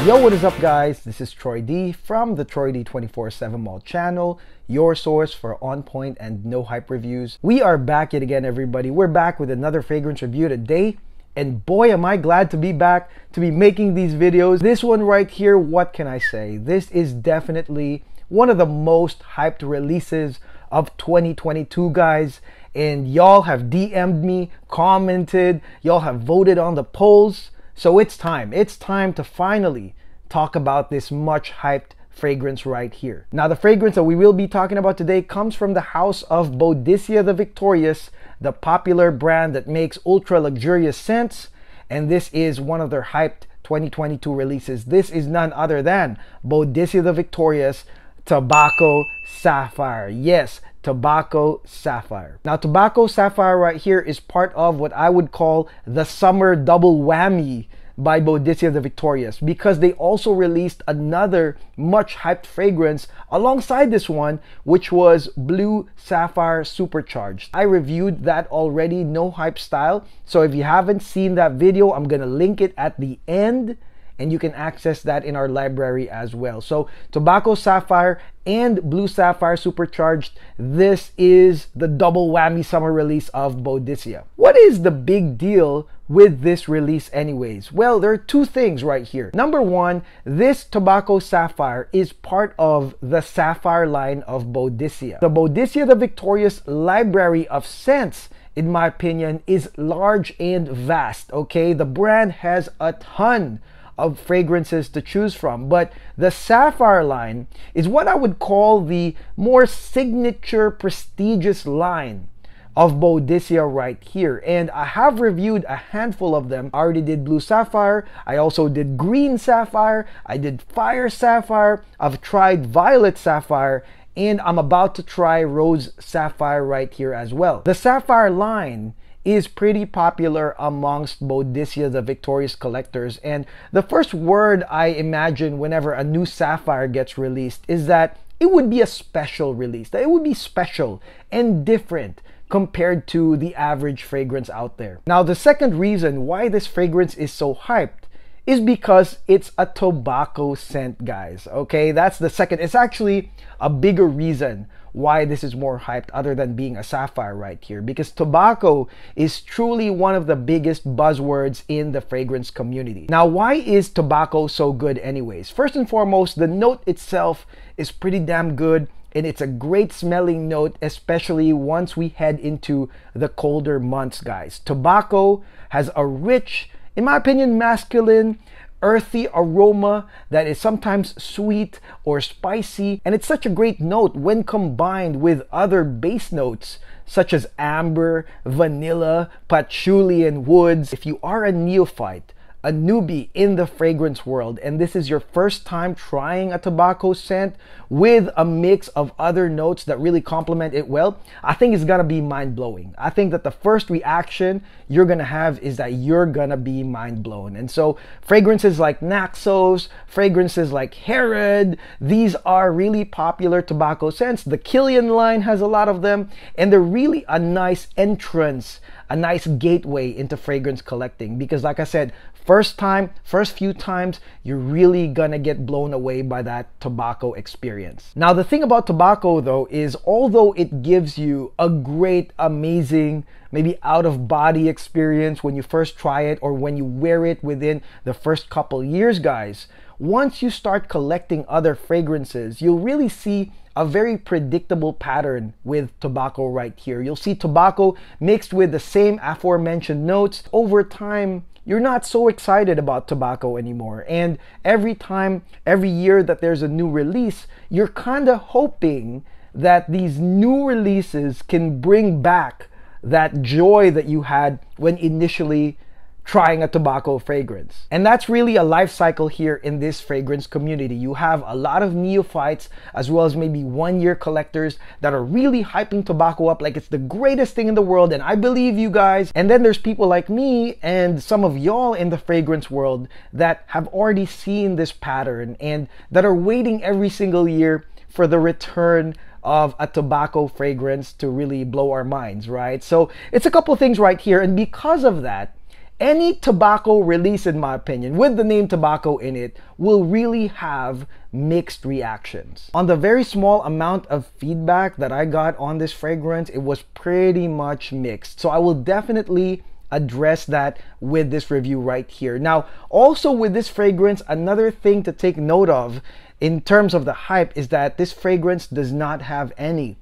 Yo, what is up guys? This is Troy D from the Troy D 24/7 Mall channel, your source for on-point and no hype reviews. We are back yet again, everybody. We're back with another fragrance review today. And boy, am I glad to be back to be making these videos. This one right here, what can I say? This is definitely one of the most hyped releases of 2022, guys. And y'all have DM'd me, commented, y'all have voted on the polls. So it's time to finally talk about this much hyped fragrance right here. Now the fragrance that we will be talking about today comes from the house of Boadicea the Victorious, the popular brand that makes ultra luxurious scents, and this is one of their hyped 2022 releases. This is none other than Boadicea the Victorious Tobacco Sapphire. Yes, Tobacco Sapphire. Now Tobacco Sapphire right here is part of what I would call the summer double whammy by Boadicea the Victorious, because they also released another much hyped fragrance alongside this one, which was Blue Sapphire Supercharged. I reviewed that already, no hype style. So if you haven't seen that video, I'm gonna link it at the end and you can access that in our library as well. So Tobacco Sapphire and Blue Sapphire Supercharged, this is the double whammy summer release of Boadicea. What is the big deal with this release anyways? Well, there are two things right here. Number one, this Tobacco Sapphire is part of the Sapphire line of Boadicea. The Boadicea the Victorious library of scents, in my opinion, is large and vast, okay? The brand has a ton of fragrances to choose from, but the Sapphire line is what I would call the more signature prestigious line of Boadicea right here. And I have reviewed a handful of them. I already did Blue Sapphire, I also did Green Sapphire, I did Fire Sapphire, I've tried Violet Sapphire, and I'm about to try Rose Sapphire right here as well. The Sapphire line is pretty popular amongst Boadicea the Victorious collectors, and the first word I imagine whenever a new Sapphire gets released is that it would be a special release, that it would be special and different compared to the average fragrance out there. Now the second reason why this fragrance is so hyped is because it's a tobacco scent, guys. Okay, that's the second. It's actually a bigger reason why this is more hyped other than being a sapphire right here, because tobacco is truly one of the biggest buzzwords in the fragrance community. Now, why is tobacco so good anyways? First and foremost, the note itself is pretty damn good, and it's a great smelling note, especially once we head into the colder months, guys. Tobacco has a rich, in my opinion, masculine, earthy aroma that is sometimes sweet or spicy, and it's such a great note when combined with other base notes such as amber, vanilla, patchouli, and woods. If you are a neophyte, a newbie in the fragrance world, and this is your first time trying a tobacco scent with a mix of other notes that really complement it well, I think it's gonna be mind-blowing. I think that the first reaction you're gonna have is that you're gonna be mind-blown. And so fragrances like Naxos, fragrances like Herod, these are really popular tobacco scents. The Killian line has a lot of them, and they're really a nice entrance, a nice gateway into fragrance collecting, because like I said, first few times, you're really gonna get blown away by that tobacco experience. Now, the thing about tobacco though is, although it gives you a great, amazing, maybe out-of-body experience when you first try it or when you wear it within the first couple years, guys, once you start collecting other fragrances, you'll really see a very predictable pattern with tobacco right here. You'll see tobacco mixed with the same aforementioned notes. Over time, you're not so excited about tobacco anymore. And every year that there's a new release, you're kind of hoping that these new releases can bring back that joy that you had when initially trying a tobacco fragrance. And that's really a life cycle here in this fragrance community. You have a lot of neophytes as well as maybe one-year collectors that are really hyping tobacco up like it's the greatest thing in the world, and I believe you guys. And then there's people like me and some of y'all in the fragrance world that have already seen this pattern and that are waiting every single year for the return of a tobacco fragrance to really blow our minds, right? So it's a couple things right here, and because of that, any tobacco release, in my opinion, with the name tobacco in it, will really have mixed reactions. On the very small amount of feedback that I got on this fragrance, it was pretty much mixed. So I will definitely address that with this review right here. Now, also with this fragrance, another thing to take note of in terms of the hype is that this fragrance does not have any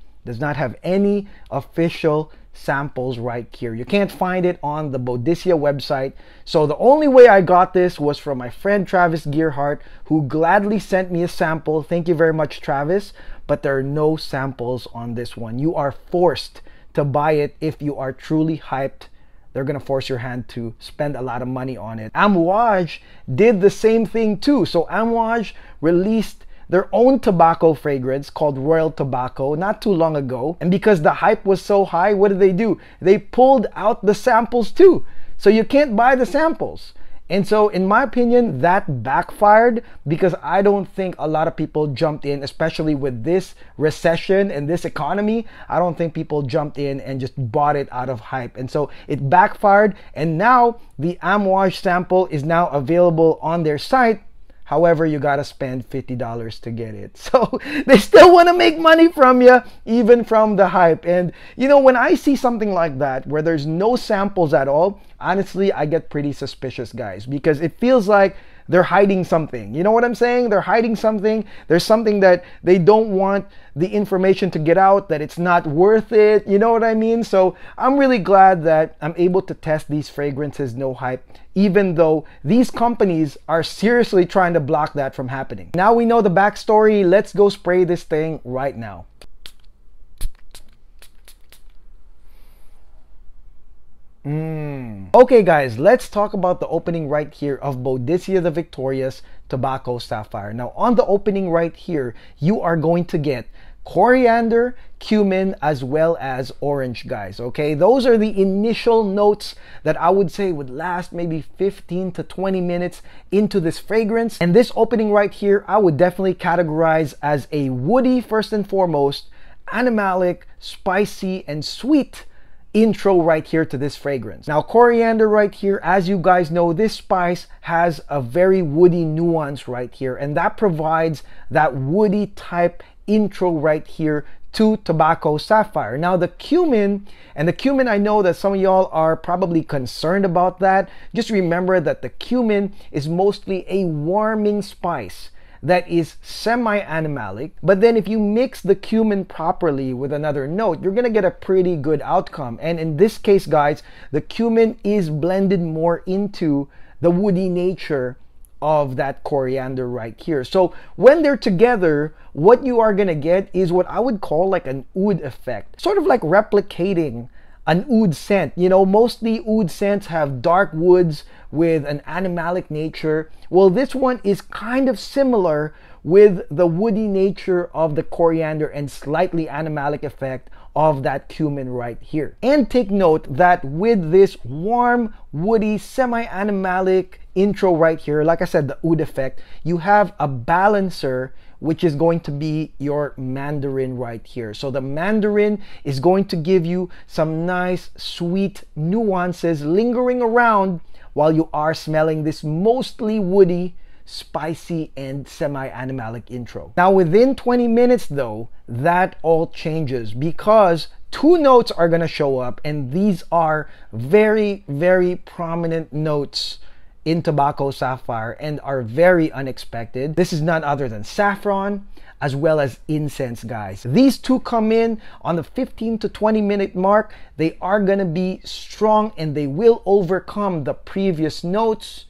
official samples right here. You can't find it on the Boadicea website. So the only way I got this was from my friend Travis Gearhart, who gladly sent me a sample. Thank you very much, Travis. But there are no samples on this one. You are forced to buy it if you are truly hyped. They're gonna force your hand to spend a lot of money on it. Amouage did the same thing too. So Amouage released their own tobacco fragrance called Royal Tobacco not too long ago. And because the hype was so high, what did? They pulled out the samples too. So you can't buy the samples. And so in my opinion, that backfired because I don't think a lot of people jumped in, especially with this recession and this economy. I don't think people jumped in and just bought it out of hype. And so it backfired. And now the Amouage sample is now available on their site. However, you gotta spend $50 to get it. So they still wanna make money from you, even from the hype. And you know, when I see something like that, where there's no samples at all, honestly, I get pretty suspicious, guys, because it feels like they're hiding something. You know what I'm saying? They're hiding something. There's something that they don't want the information to get out, that it's not worth it. You know what I mean? So I'm really glad that I'm able to test these fragrances, no hype, even though these companies are seriously trying to block that from happening. Now we know the backstory. Let's go spray this thing right now. Okay guys, let's talk about the opening right here of Boadicea the Victorious Tobacco Sapphire. Now on the opening right here, you are going to get coriander, cumin, as well as orange, guys. Okay, those are the initial notes that I would say would last maybe 15 to 20 minutes into this fragrance. And this opening right here, I would definitely categorize as a woody, first and foremost, animalic, spicy, and sweet intro right here to this fragrance. Now coriander right here, as you guys know, this spice has a very woody nuance right here, and that provides that woody type intro right here to Tobacco Sapphire. Now the cumin, I know that some of y'all are probably concerned about that. Just remember that the cumin is mostly a warming spice that is semi-animalic, but then if you mix the cumin properly with another note, you're gonna get a pretty good outcome. And in this case, guys, the cumin is blended more into the woody nature of that coriander right here. So when they're together, what you are gonna get is what I would call like an oud effect, sort of like replicating an oud scent. You know, mostly oud scents have dark woods with an animalic nature. Well, this one is kind of similar with the woody nature of the coriander and slightly animalic effect of that cumin right here. And take note that with this warm, woody, semi-animalic intro right here, like I said, the oud effect, you have a balancer, which is going to be your mandarin right here. So the mandarin is going to give you some nice sweet nuances lingering around while you are smelling this mostly woody, spicy, and semi-animalic intro. Now within 20 minutes though, that all changes because two notes are gonna show up, and these are very, very prominent notes in Tobacco Sapphire and are very unexpected. This is none other than saffron as well as incense, guys. These two come in on the 15 to 20 minute mark. They are gonna be strong and they will overcome the previous notes.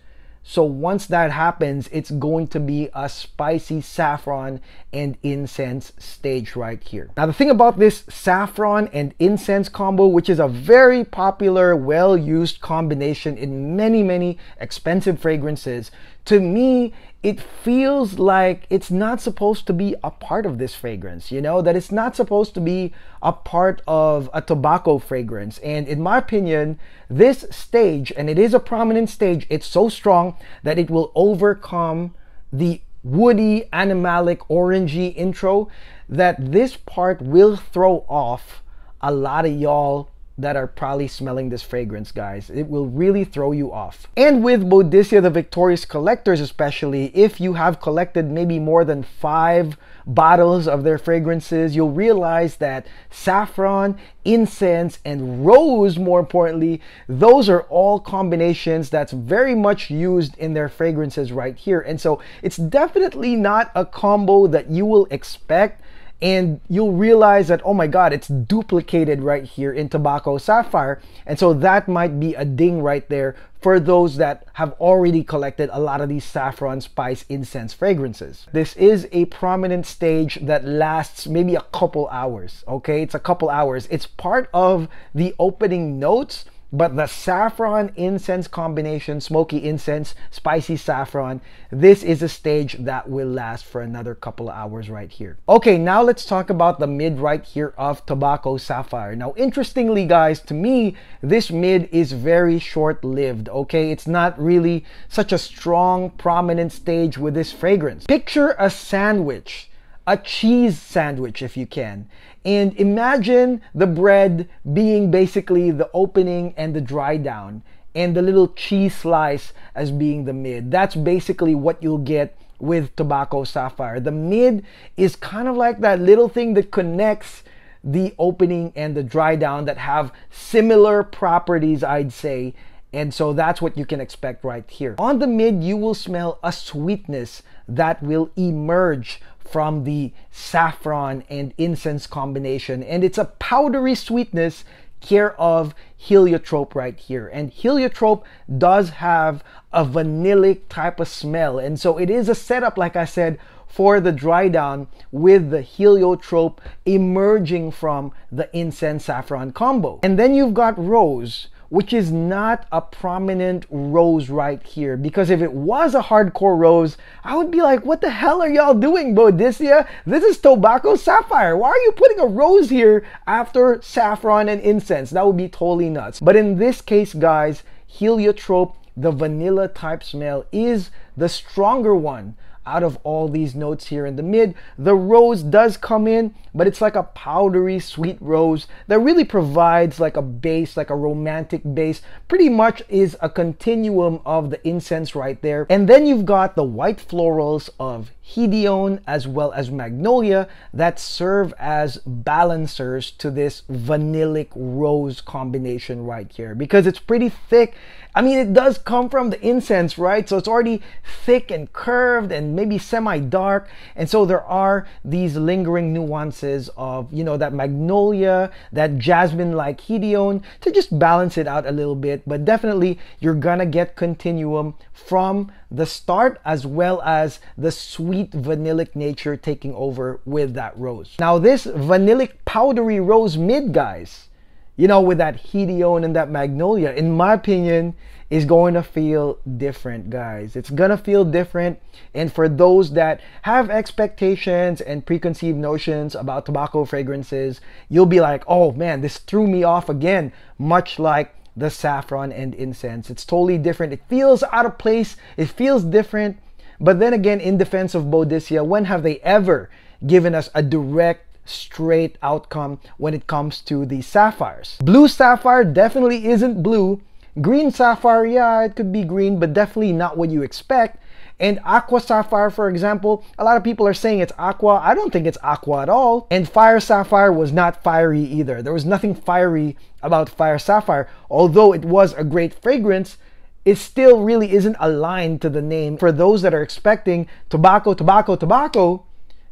So once that happens, it's going to be a spicy saffron and incense stage right here. Now the thing about this saffron and incense combo, which is a very popular, well-used combination in many, many expensive fragrances, to me, it feels like it's not supposed to be a part of this fragrance, you know, that it's not supposed to be a part of a tobacco fragrance. And in my opinion, this stage, and it is a prominent stage, it's so strong that it will overcome the woody, animalic, orangey intro, that this part will throw off a lot of y'all that are probably smelling this fragrance, guys. It will really throw you off. And with Boadicea the Victorious collectors, especially if you have collected maybe more than 5 bottles of their fragrances, you'll realize that saffron, incense, and rose, more importantly, those are all combinations that's very much used in their fragrances right here. And so it's definitely not a combo that you will expect, and you'll realize that, oh my god, it's duplicated right here in Tobacco Sapphire. And so that might be a ding right there for those that have already collected a lot of these saffron, spice, incense fragrances. This is a prominent stage that lasts maybe a couple hours, okay? It's a couple hours. It's part of the opening notes, but the saffron incense combination, smoky incense, spicy saffron, this is a stage that will last for another couple of hours right here. Okay, now let's talk about the mid right here of Tobacco Sapphire. Now, interestingly, guys, to me, this mid is very short-lived, okay? It's not really such a strong, prominent stage with this fragrance. Picture a sandwich, a cheese sandwich if you can, and imagine the bread being basically the opening and the dry down, and the little cheese slice as being the mid. That's basically what you'll get with Tobacco Sapphire. The mid is kind of like that little thing that connects the opening and the dry down that have similar properties, I'd say. And so that's what you can expect right here. On the mid, you will smell a sweetness that will emerge from the saffron and incense combination. And it's a powdery sweetness care of heliotrope right here. And heliotrope does have a vanillic type of smell. And so it is a setup, like I said, for the dry down with the heliotrope emerging from the incense saffron combo. And then you've got rose, which is not a prominent rose right here, because if it was a hardcore rose, I would be like, what the hell are y'all doing, Boadicea? This is Tobacco Sapphire. Why are you putting a rose here after saffron and incense? That would be totally nuts. But in this case, guys, heliotrope, the vanilla type smell, is the stronger one out of all these notes here in the mid. The rose does come in, but it's like a powdery sweet rose that really provides like a base, like a romantic base. Pretty much is a continuum of the incense right there. And then you've got the white florals of Hedione as well as Magnolia that serve as balancers to this vanillic rose combination right here, because it's pretty thick. I mean, it does come from the incense, right? So it's already thick and curved and maybe semi-dark. And so there are these lingering nuances of, you know, that Magnolia, that jasmine-like Hedione to just balance it out a little bit. But definitely, you're gonna get continuum from the start as well as the sweet vanillic nature taking over with that rose. Now, this vanillic powdery rose mid, guys, you know, with that Hedione and that Magnolia, in my opinion, is going to feel different, guys. It's gonna feel different. And for those that have expectations and preconceived notions about tobacco fragrances, you'll be like, oh man, this threw me off again, much like the saffron and incense. It's totally different. It feels out of place. It feels different. But then again, in defense of Boadicea, when have they ever given us a direct, straight outcome when it comes to the sapphires? Blue sapphire definitely isn't blue. Green sapphire, yeah, it could be green, but definitely not what you expect. And aqua sapphire, for example, a lot of people are saying it's aqua. I don't think it's aqua at all. And fire sapphire was not fiery either. There was nothing fiery about fire sapphire. Although it was a great fragrance, it still really isn't aligned to the name. For those that are expecting tobacco, tobacco, tobacco,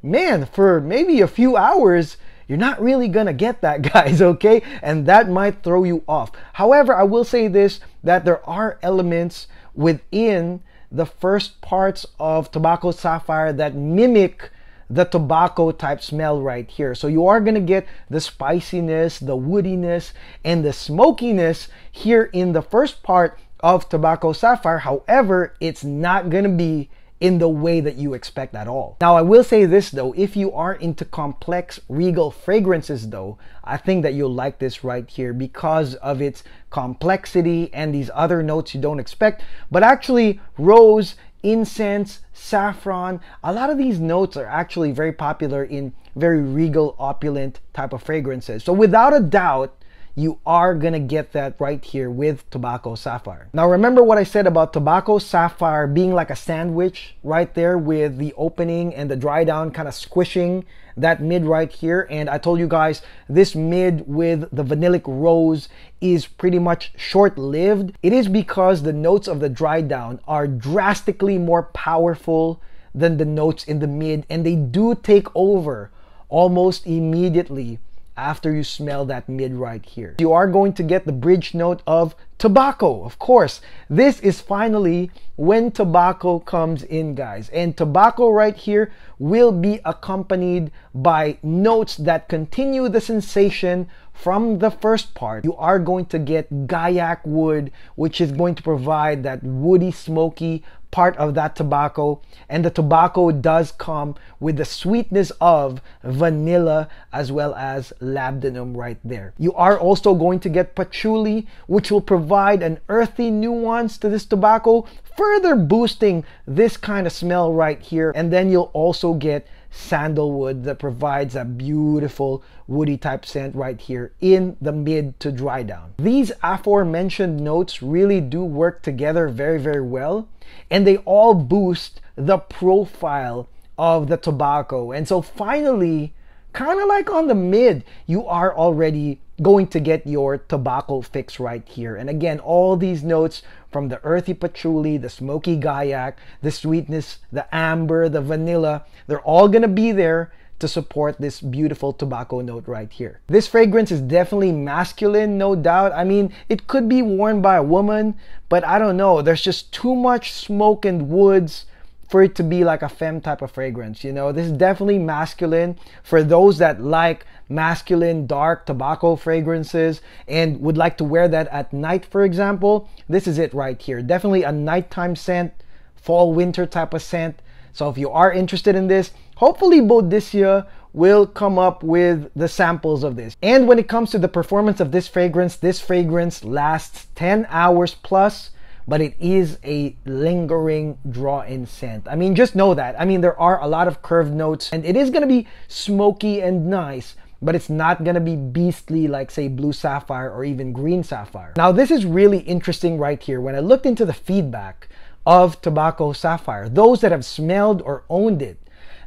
man, for maybe a few hours, you're not really gonna get that, guys, okay? And that might throw you off. However, I will say this, that there are elements within the first parts of Tobacco Sapphire that mimic the tobacco type smell right here. So you are gonna get the spiciness, the woodiness, and the smokiness here in the first part of Tobacco Sapphire. However, it's not gonna be in the way that you expect at all. Now, I will say this though, if you are into complex regal fragrances though, I think that you'll like this right here because of its complexity and these other notes you don't expect. But actually, rose, incense, saffron, a lot of these notes are actually very popular in very regal, opulent type of fragrances. So without a doubt, you are gonna get that right here with Tobacco Sapphire. Now remember what I said about Tobacco Sapphire being like a sandwich right there, with the opening and the dry down kind of squishing that mid right here. And I told you guys this mid with the vanillic rose is pretty much short-lived. It is because the notes of the dry down are drastically more powerful than the notes in the mid, and they do take over almost immediately after you smell that mid right here. You are going to get the bridge note of tobacco, of course. This is finally when tobacco comes in, guys. And tobacco right here will be accompanied by notes that continue the sensation from the first part. You are going to get gaiac wood, which is going to provide that woody, smoky part of that tobacco. And the tobacco does come with the sweetness of vanilla as well as labdanum right there. You are also going to get patchouli, which will provide an earthy nuance to this tobacco, further boosting this kind of smell right here. And then you'll also get sandalwood that provides a beautiful woody type scent right here in the mid to dry down. These aforementioned notes really do work together very, very well, and they all boost the profile of the tobacco. And so finally, kind of like on the mid, you are already going to get your tobacco fix right here. And again, all these notes from the earthy patchouli, the smoky gaiac, the sweetness, the amber, the vanilla, they're all gonna be there to support this beautiful tobacco note right here. This fragrance is definitely masculine, no doubt. I mean, it could be worn by a woman, but I don't know. There's just too much smoke and woods for it to be like a femme type of fragrance, you know? This is definitely masculine for those that like masculine dark tobacco fragrances and would like to wear that at night, for example. This is it right here. Definitely a nighttime scent, fall winter type of scent. So if you are interested in this, hopefully Boadicea will come up with the samples of this. And when it comes to the performance of this fragrance lasts 10 hours plus, but it is a lingering draw-in scent. I mean, just know that. I mean, there are a lot of curved notes, and it is gonna be smoky and nice, but it's not gonna be beastly like, say, blue sapphire or even green sapphire. Now, this is really interesting right here. When I looked into the feedback of Tobacco Sapphire, those that have smelled or owned it,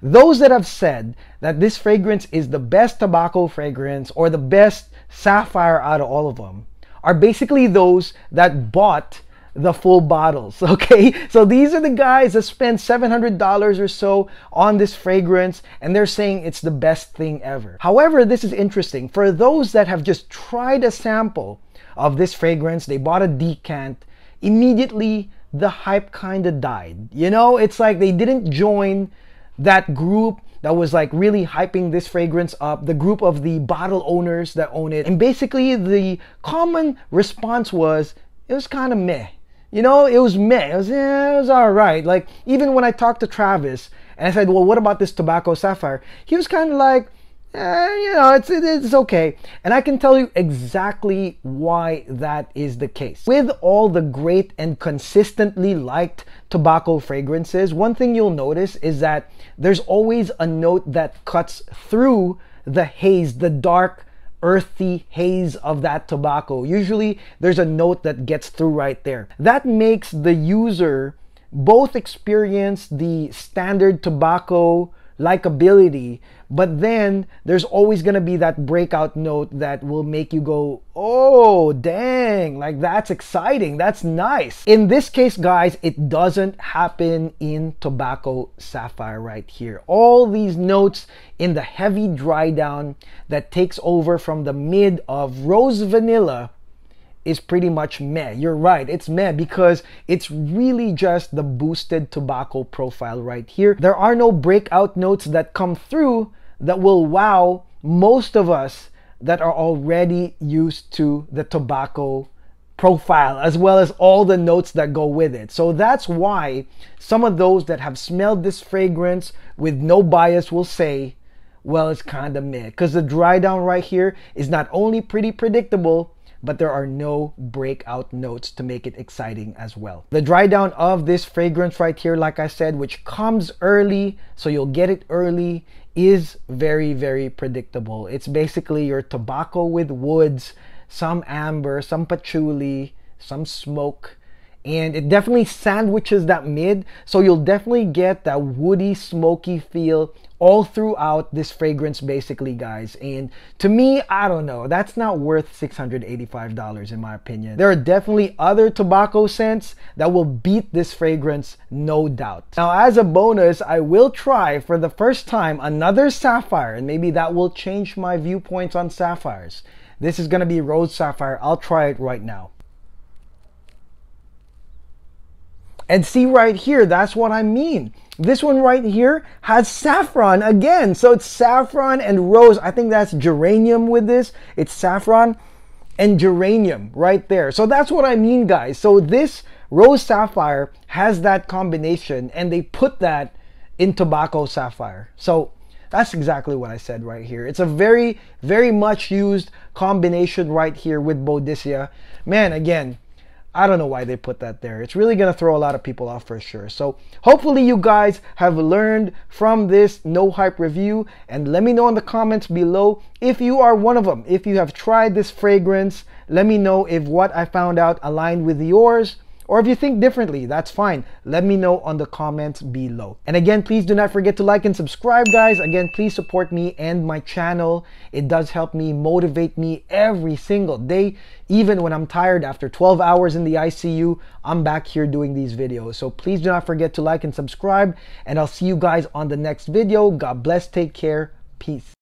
those that have said that this fragrance is the best tobacco fragrance or the best sapphire out of all of them, are basically those that bought the full bottles, okay? So these are the guys that spent $700 or so on this fragrance, and they're saying it's the best thing ever. However, this is interesting. For those that have just tried a sample of this fragrance, they bought a decant, immediately the hype kind of died. You know, it's like they didn't join that group that was like really hyping this fragrance up, the group of the bottle owners that own it. And basically the common response was, it was kind of meh. You know, it was meh. It was all right. Like, even when I talked to Travis and I said, well, what about this Tobacco Sapphire? He was kind of like, you know, it's okay. And I can tell you exactly why that is the case. With all the great and consistently liked tobacco fragrances, one thing you'll notice is that there's always a note that cuts through the haze, the dark, earthy haze of that tobacco. Usually there's a note that gets through right there. That makes the user both experience the standard tobacco likability, but then there's always going to be that breakout note that will make you go, oh dang, like that's exciting, that's nice. In this case, guys, it doesn't happen in Tobacco Sapphire right here. All these notes in the heavy dry down that takes over from the mid of rose vanilla is pretty much meh. You're right, it's meh because it's really just the boosted tobacco profile right here. There are no breakout notes that come through that will wow most of us that are already used to the tobacco profile, as well as all the notes that go with it. So that's why some of those that have smelled this fragrance with no bias will say, well, it's kind of meh, because the dry down right here is not only pretty predictable, but there are no breakout notes to make it exciting as well. The dry down of this fragrance right here, like I said, which comes early, so you'll get it early, is very, very predictable. It's basically your tobacco with woods, some amber, some patchouli, some smoke, and it definitely sandwiches that mid, so you'll definitely get that woody, smoky feel all throughout this fragrance basically, guys. And to me, I don't know, that's not worth $685 in my opinion. There are definitely other tobacco scents that will beat this fragrance, no doubt. Now, as a bonus, I will try for the first time another sapphire, and maybe that will change my viewpoints on sapphires. This is gonna be Rose Sapphire. I'll try it right now. And see right here, that's what I mean. This one right here has saffron again. So it's saffron and rose. I think that's geranium with this. It's saffron and geranium right there. So that's what I mean, guys. So this Rose Sapphire has that combination, and they put that in Tobacco Sapphire. So that's exactly what I said right here. It's a very, very much used combination right here with Boadicea. Man, again, I don't know why they put that there. It's really gonna throw a lot of people off for sure. So hopefully you guys have learned from this no hype review, and let me know in the comments below if you are one of them. If you have tried this fragrance, let me know if what I found out aligned with yours, or if you think differently, that's fine. Let me know on the comments below. And again, please do not forget to like and subscribe, guys. Again, please support me and my channel. It does help me, motivate me every single day. Even when I'm tired after 12 hours in the ICU, I'm back here doing these videos. So please do not forget to like and subscribe, and I'll see you guys on the next video. God bless, take care, peace.